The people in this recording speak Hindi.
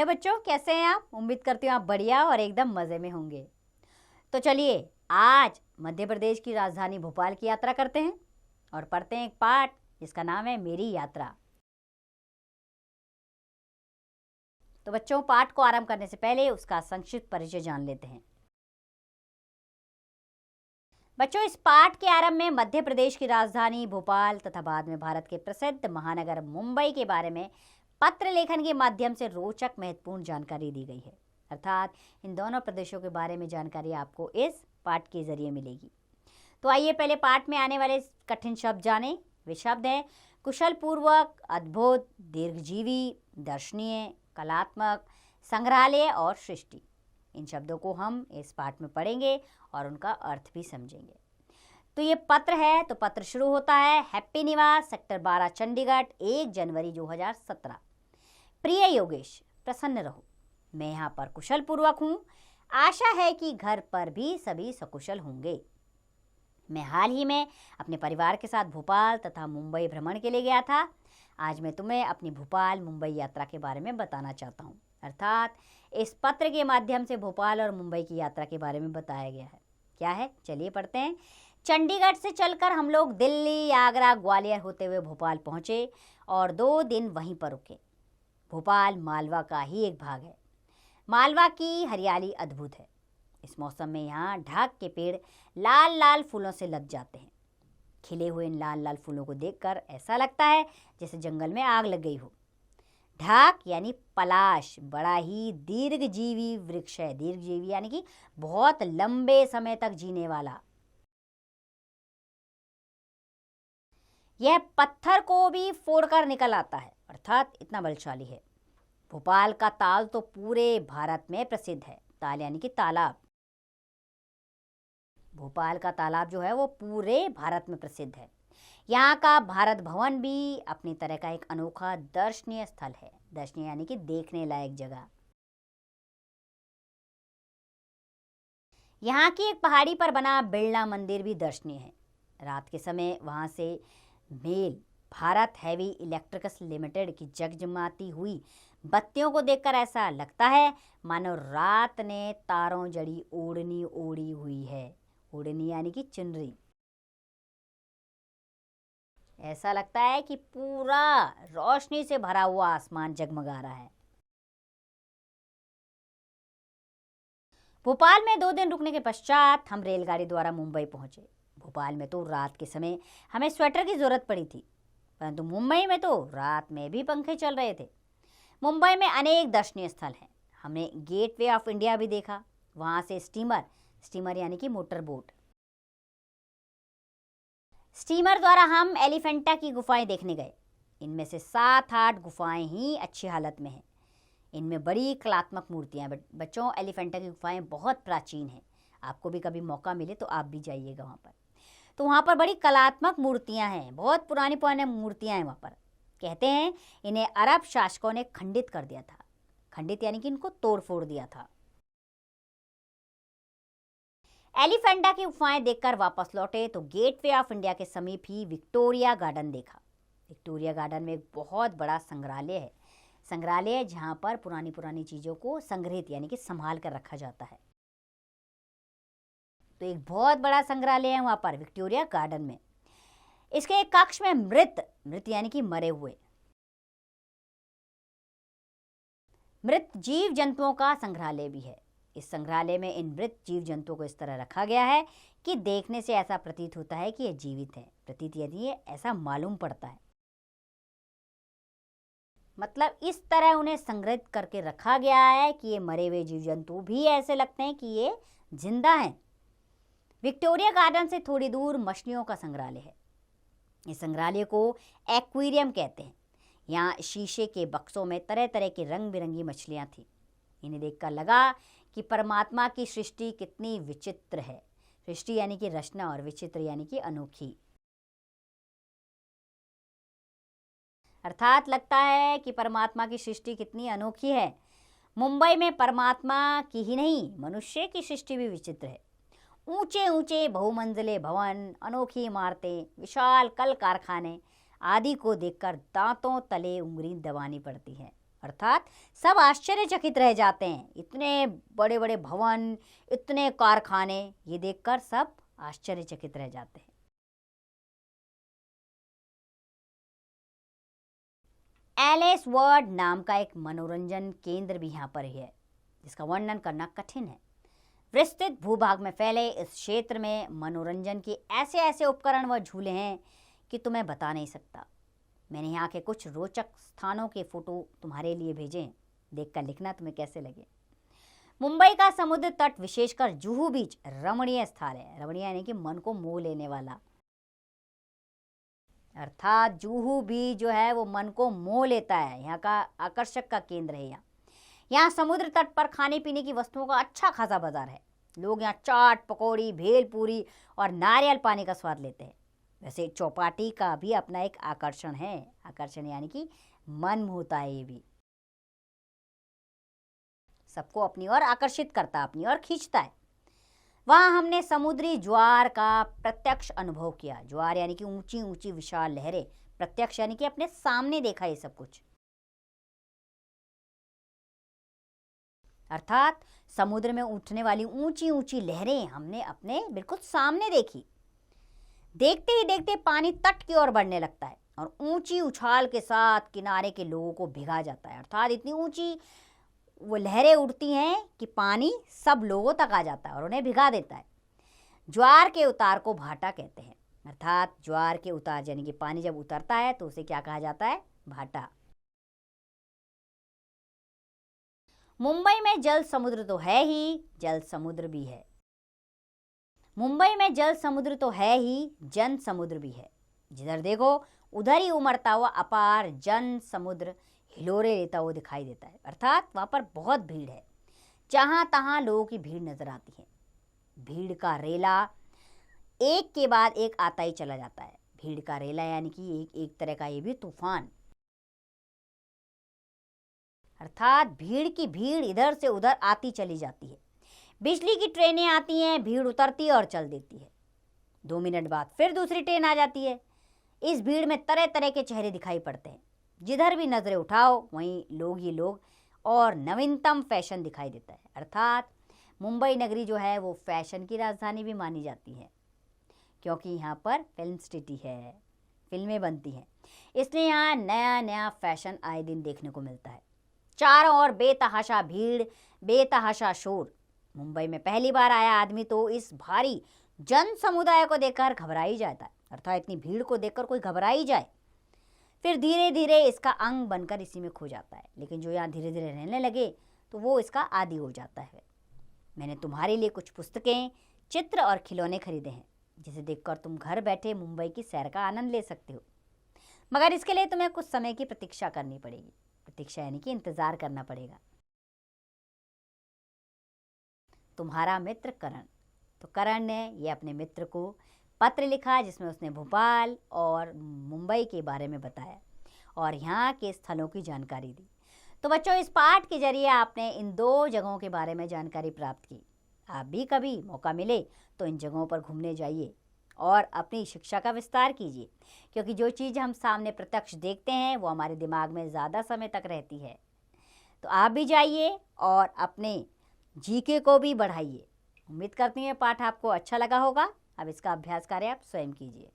हेलो बच्चों, कैसे हैं आप? उम्मीद करती हूँ आप बढ़िया और एकदम मज़े में होंगे। तो चलिए आज मध्य प्रदेश की राजधानी भोपाल की यात्रा करते हैं और पढ़ते हैं एक पाठ जिसका नाम है मेरी यात्रा। तो बच्चों, पाठ को आरंभ करने से पहले उसका संक्षिप्त परिचय जान लेते हैं। बच्चों, इस पाठ के आरंभ में मध्य प्रदेश की राजधानी भोपाल तथा बाद में भारत के प्रसिद्ध महानगर मुंबई के बारे में पत्र लेखन के माध्यम से रोचक महत्वपूर्ण जानकारी दी गई है। अर्थात इन दोनों प्रदेशों के बारे में जानकारी आपको इस पाठ के जरिए मिलेगी। तो आइए पहले पाठ में आने वाले कठिन शब्द जानें। वे शब्द हैं कुशल पूर्वक, अद्भुत, दीर्घजीवी, दर्शनीय, कलात्मक, संग्रहालय और सृष्टि। इन शब्दों को हम इस पाठ में पढ़ेंगे और उनका अर्थ भी समझेंगे। तो ये पत्र है, तो पत्र शुरू होता है हैप्पी निवास, सेक्टर 12, चंडीगढ़, 1 जनवरी 2017। प्रिय योगेश, प्रसन्न रहो, मैं यहाँ पर कुशल पूर्वक हूँ। आशा है कि घर पर भी सभी सकुशल होंगे। मैं हाल ही में अपने परिवार के साथ भोपाल तथा मुंबई भ्रमण के लिए गया था। आज मैं तुम्हें अपनी भोपाल मुंबई यात्रा के बारे में बताना चाहता हूँ। अर्थात इस पत्र के माध्यम से भोपाल और मुंबई की यात्रा के बारे में बताया गया है। क्या है, चलिए पढ़ते हैं। चंडीगढ़ से चलकर हम लोग दिल्ली, आगरा, ग्वालियर होते हुए भोपाल पहुँचे और 2 दिन वहीं पर रुके। भोपाल मालवा का ही एक भाग है। मालवा की हरियाली अद्भुत है। इस मौसम में यहाँ ढाक के पेड़ लाल लाल फूलों से लद जाते हैं। खिले हुए इन लाल लाल फूलों को देखकर ऐसा लगता है जैसे जंगल में आग लग गई हो। ढाक यानी पलाश बड़ा ही दीर्घजीवी वृक्ष है। दीर्घजीवी यानी कि बहुत लंबे समय तक जीने वाला। यह पत्थर को भी फोड़कर निकल आता है, अर्थात इतना बलशाली है। भोपाल का ताल तो पूरे भारत में प्रसिद्ध है। ताल यानी कि तालाब। भोपाल का तालाब जो है वो पूरे भारत में प्रसिद्ध है। यहाँ का भारत भवन भी अपनी तरह का एक अनोखा दर्शनीय स्थल है। दर्शनीय यानी कि देखने लायक जगह। यहाँ की एक पहाड़ी पर बना बिरला मंदिर भी दर्शनीय है। रात के समय वहाँ से मेल भारत हैवी इलेक्ट्रिकल्स लिमिटेड की जगजमाती हुई बत्तियों को देखकर ऐसा लगता है मानो रात ने तारों जड़ी ओढ़नी ओढ़ी हुई है। ओढ़नी यानी कि चुनरी। ऐसा लगता है कि पूरा रोशनी से भरा हुआ आसमान जगमगा रहा है। भोपाल में 2 दिन रुकने के पश्चात हम रेलगाड़ी द्वारा मुंबई पहुंचे। भोपाल में तो रात के समय हमें स्वेटर की जरूरत पड़ी थी, परंतु मुंबई में तो रात में भी पंखे चल रहे थे। मुंबई में अनेक दर्शनीय स्थल हैं। हमने गेटवे ऑफ इंडिया भी देखा। वहाँ से स्टीमर यानी कि मोटर बोट, स्टीमर द्वारा हम एलिफेंटा की गुफाएं देखने गए। इनमें से 7-8 गुफाएं ही अच्छी हालत में हैं। इनमें बड़ी कलात्मक मूर्तियां। बच्चों, एलिफेंटा की गुफाएं बहुत प्राचीन हैं। आपको भी कभी मौका मिले तो आप भी जाइएगा वहाँ पर। तो वहाँ पर बड़ी कलात्मक मूर्तियाँ हैं। बहुत पुरानी पुरानी मूर्तियाँ हैं वहाँ पर। कहते हैं इन्हें अरब शासकों ने खंडित कर दिया था। खंडित यानी कि इनको तोड़ फोड़ दिया था। एलिफेंटा की गुफाएं देखकर वापस लौटे तो गेटवे ऑफ इंडिया के समीप ही विक्टोरिया गार्डन देखा। विक्टोरिया गार्डन में एक बहुत बड़ा संग्रहालय है। संग्रहालय जहाँ पर पुरानी पुरानी चीज़ों को संग्रहित यानी कि संभाल कर रखा जाता है। तो एक बहुत बड़ा संग्रहालय है वहाँ पर विक्टोरिया गार्डन में। इसके एक कक्ष में मृत यानी कि मरे हुए मृत जीव जंतुओं का संग्रहालय भी है। इस संग्रहालय में इन मृत जीव जंतुओं को इस तरह रखा गया है कि देखने से ऐसा प्रतीत होता है कि ये जीवित हैं। प्रतीत यानी ये ऐसा मालूम पड़ता है। मतलब इस तरह उन्हें संग्रहित करके रखा गया है कि ये मरे हुए जीव जंतु भी ऐसे लगते हैं कि ये जिंदा हैं। विक्टोरिया गार्डन से थोड़ी दूर मछलियों का संग्रहालय है। इस संग्रहालय को एक्वेरियम कहते हैं। यहाँ शीशे के बक्सों में तरह तरह की रंग बिरंगी मछलियाँ थीं। इन्हें देखकर लगा कि परमात्मा की सृष्टि कितनी विचित्र है। सृष्टि यानी कि रचना और विचित्र यानी कि अनोखी। अर्थात लगता है कि परमात्मा की सृष्टि कितनी अनोखी है। मुंबई में परमात्मा की ही नहीं, मनुष्य की सृष्टि भी विचित्र है। ऊंचे ऊंचे बहुमंजिले भवन, अनोखी इमारतें, विशाल कल कारखाने आदि को देखकर दांतों तले उंगली दबानी पड़ती है। अर्थात सब आश्चर्यचकित रह जाते हैं। इतने बड़े बड़े भवन, इतने कारखाने, ये देखकर सब आश्चर्यचकित रह जाते हैं। एलिस वर्ल्ड नाम का एक मनोरंजन केंद्र भी यहाँ पर है, जिसका वर्णन करना कठिन है। विस्तृत भूभाग में फैले इस क्षेत्र में मनोरंजन के ऐसे ऐसे उपकरण व झूले हैं कि तुम्हें बता नहीं सकता। मैंने यहाँ के कुछ रोचक स्थानों के फोटो तुम्हारे लिए भेजे हैं, देखकर लिखना तुम्हें कैसे लगे। मुंबई का समुद्र तट, विशेषकर जुहू बीच, रमणीय स्थल है। रमणीय यानी कि मन को मोह लेने वाला, अर्थात जुहू बीच जो है वो मन को मोह लेता है। यहाँ का आकर्षक का केंद्र है। यहाँ समुद्र तट पर खाने पीने की वस्तुओं का अच्छा खासा बाजार है। लोग यहाँ चाट, पकौड़ी, भेलपूरी और नारियल पानी का स्वाद लेते हैं। वैसे चौपाटी का भी अपना एक आकर्षण है। आकर्षण यानी कि मन मोहता है, ये भी सबको अपनी ओर आकर्षित करता है, अपनी ओर खींचता है। वहाँ हमने समुद्री ज्वार का प्रत्यक्ष अनुभव किया। ज्वार यानी कि ऊंची ऊंची विशाल लहरें, प्रत्यक्ष यानी कि अपने सामने देखा ये सब कुछ। अर्थात समुद्र में उठने वाली ऊंची ऊंची लहरें हमने अपने बिल्कुल सामने देखी। देखते ही देखते पानी तट की ओर बढ़ने लगता है और ऊंची उछाल के साथ किनारे के लोगों को भिगा जाता है। अर्थात इतनी ऊंची वो लहरें उठती हैं कि पानी सब लोगों तक आ जाता है और उन्हें भिगा देता है। ज्वार के उतार को भाटा कहते हैं। अर्थात ज्वार के उतार यानी कि पानी जब उतरता है तो उसे क्या कहा जाता है? भाटा। मुंबई में जल समुद्र तो है ही, जल समुद्र भी है। मुंबई में जल समुद्र तो है ही, जन समुद्र भी है। जिधर देखो उधर ही उमड़ता हुआ अपार जन समुद्र हिलोरे लेता हुआ दिखाई देता है। अर्थात वहाँ पर बहुत भीड़ है, जहाँ तहाँ लोगों की भीड़ नजर आती है। भीड़ का रेला एक के बाद एक आता ही चला जाता है। भीड़ का रेला यानी कि एक तरह का ये भी तूफान। अर्थात भीड़ की भीड़ इधर से उधर आती चली जाती है। बिजली की ट्रेनें आती हैं, भीड़ उतरती है और चल देती है। 2 मिनट बाद फिर दूसरी ट्रेन आ जाती है। इस भीड़ में तरह तरह के चेहरे दिखाई पड़ते हैं। जिधर भी नजरें उठाओ वहीं लोग ही लोग और नवीनतम फैशन दिखाई देता है। अर्थात मुंबई नगरी जो है वो फैशन की राजधानी भी मानी जाती है, क्योंकि यहाँ पर फिल्म सिटी है, फिल्में बनती हैं, इसलिए यहाँ नया नया फैशन आए दिन देखने को मिलता है। चारों ओर बेतहाशा भीड़, बेतहाशा शोर। मुंबई में पहली बार आया आदमी तो इस भारी जन समुदाय को देखकर घबरा ही जाता है। अर्थात इतनी भीड़ को देखकर कोई घबरा ही जाए, फिर धीरे धीरे इसका अंग बनकर इसी में खो जाता है। लेकिन जो यहाँ धीरे धीरे रहने लगे तो वो इसका आदी हो जाता है। मैंने तुम्हारे लिए कुछ पुस्तकें, चित्र और खिलौने खरीदे हैं, जिसे देखकर तुम घर बैठे मुंबई की सैर का आनंद ले सकते हो। मगर इसके लिए तुम्हें कुछ समय की प्रतीक्षा करनी पड़ेगी। प्रतीक्षा यानी कि इंतजार करना पड़ेगा। तुम्हारा मित्र करण। तो करण ने ये अपने मित्र को पत्र लिखा, जिसमें उसने भोपाल और मुंबई के बारे में बताया और यहाँ के स्थलों की जानकारी दी। तो बच्चों, इस पाठ के जरिए आपने इन 2 जगहों के बारे में जानकारी प्राप्त की। आप भी कभी मौका मिले तो इन जगहों पर घूमने जाइए और अपनी शिक्षा का विस्तार कीजिए, क्योंकि जो चीज़ हम सामने प्रत्यक्ष देखते हैं वो हमारे दिमाग में ज़्यादा समय तक रहती है। तो आप भी जाइए और अपने जीके को भी बढ़ाइए। उम्मीद करती हूँ पाठ आपको अच्छा लगा होगा। अब इसका अभ्यास कार्य आप स्वयं कीजिए।